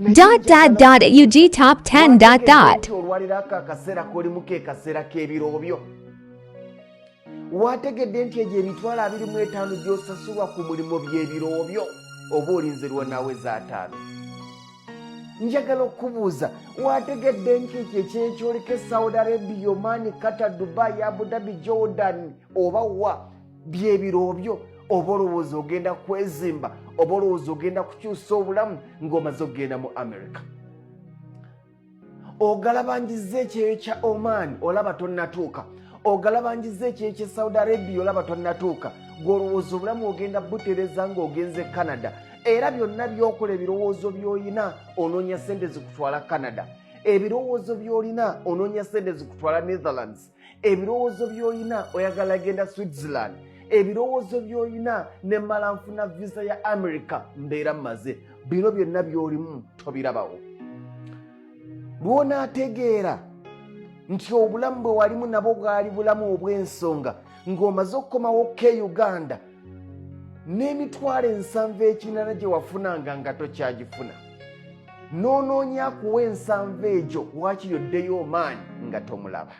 UG top 10. Olwalira akaseera k'olimuko akaseera k'ebirobyo. Wategedde nti egyo emitwalo 25 gy'osasulwa ku mulimo by'ebirobyo oba olinzirwa nawe za 5. Njagala okubuuza, wategedde nti ekyo ekyekyoleka Saudi Arabia, Oman, Qatar, Dubai, Abu Dhabi, Jordan oba wa by'ebirobyo? Oba olowooza ogenda kwezimba, oba olowooza ogenda kukyusa obulamu ng'omaze okugenda mu America. Ogalabangiza ekyeyo kya Oman olaba tonnatuuka, ogalabangiza ekyeyo kya Saudi Arabia olaba tonnatuuka, gw'olowooza obulamu ogenda butereza ng'ogenze Canada. Era byonna byokola ebirowoozo by'olina onoonya ssente zikutwala Canada, ebirowoozo by'olina onoonya ssente zikutwala Netherlands, ebirowoozo by'olina oyagala genda Switzerland, ebirowoozo by'olina ne mmala nfuna visa ya America mbeera mmaze. Bino byonna by'olimu tobirabawo. Lw'onaategeera nti obulamu bwe walimu nabwo bwali bulamu obw'ensonga ng'omaze okukomawo ke Uganda n'emitwalo 7 gye wafunanga nga tokyagifuna, n'onoonya kuwa 7 egyo waakiri oddeyo Oman nga tomulaba.